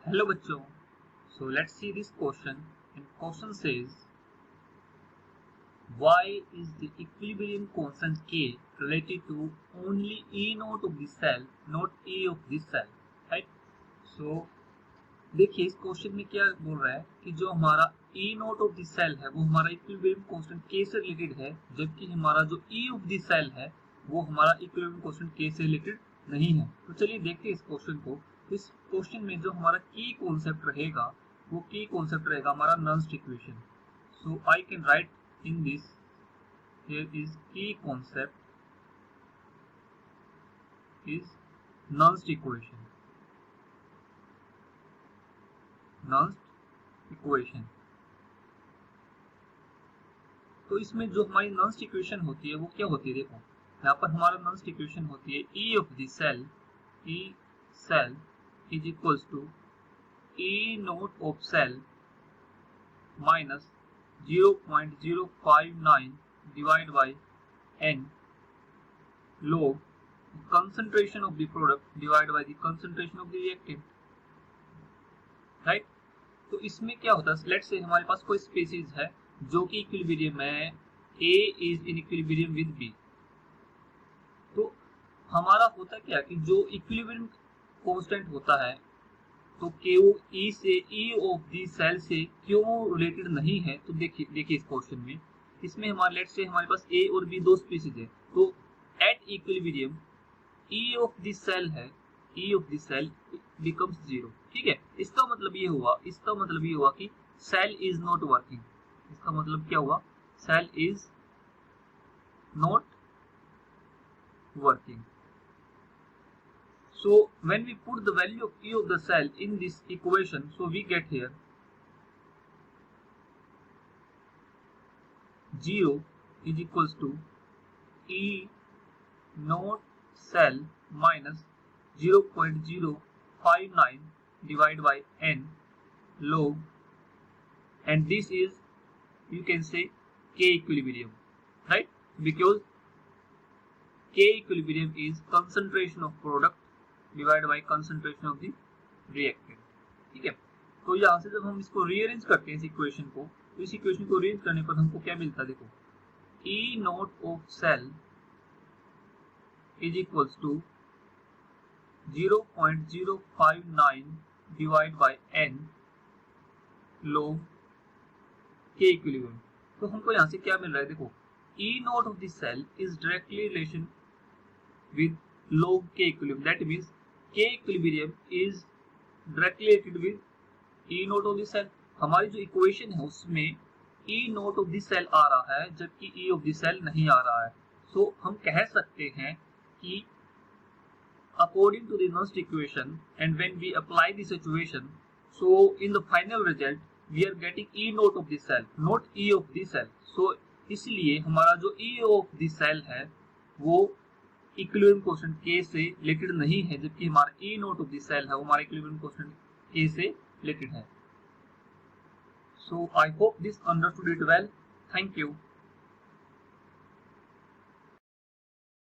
Hello बच्चों, so let's see this question. And question says, why is the equilibrium constant K related to only E naught of the cell, not E of the cell, right? So देखिए इस question में क्या बोल रहा है कि जो हमारा E nought of the cell है वो हमारा इक्विलिब्रियम कांस्टेंट K से रिलेटेड है, जबकि हमारा जो E ऑफ द सेल है वो हमारा इक्विलिब्रियम कांस्टेंट K से रिलेटेड नहीं है। तो चलिए देखते हैं इस क्वेश्चन को। इस क्वेश्चन में जो हमारा की कॉन्सेप्ट रहेगा वो की कॉन्सेप्ट रहेगा हमारा Nernst equation. So I can write in this, here is key concept is Nernst equation, Nernst equation. तो इसमें जो हमारी नॉन्स्ट इक्वेशन होती है वो क्या होती है, देखो यहाँ पर हमारा नॉन्स्ट इक्वेशन होती है E of the cell, E cell is equals to E nought of cell minus 0.059 divide by n log concentration of the product divided by the concentration of the reactant, right. तो इसमें क्या होता है, let's say हमारे पास कोई species है जो कि इक्विलिब्रियम है, A is in equilibrium with B। तो हमारा होता क्या कि जो इक्विलिब्रियम कांस्टेंट होता है तो क्यों E से E ऑफ दी सेल से क्यों रिलेटेड नहीं है। तो देखिए इस क्वेश्चन में इसमें हमारे लेट्स से हमारे पास A और B दो स्पीसीज है, तो at equilibrium E of the cell है, E of the cell becomes 0, ठीक है। इसका मतलब ये हुआ कि सेल इज नॉट वर्किंग। इसका मतलब क्या हुआ, cell is not working. So when we put the value of E of the cell in this equation, so we get here 0 is equals to E naught cell minus 0.059 divided by n log, and this is, you can say, K equilibrium, right? Because K equilibrium is concentration of product divided by concentration of the reactant, ठीक है। तो यहाँ से जब हम इसको rearrange करते हैं इस इक्वेशन को, तो इस इक्वेशन को रीअरेंज करने पर हमको क्या मिलता है, देखो E nought of cell is equals to 0.059 divide by n log K equilibrium. तो हमको यहाँ से क्या मिल रहा है, देखो E nought of the cell is directly relation with log K equilibrium, that means K equilibrium is directly related with E naught of the cell। हमारी जो इक्वेशन है उसमें E naught of the cell आ रहा है जबकि E of the cell नहीं आ रहा है। सो हम कह सकते हैं कि according to the first equation and when we apply this equation, so in the final result we are getting E naught of the cell, not E of the cell। so इसलिए हमारा जो E of the cell है वो equilibrium constant K से related नहीं है, जबकि हमारा E nought of the cell है वो हमारा इक्विलिब्रियम कांस्टेंट K से रिलेटेड है। So I hope this understood it well. Thank you.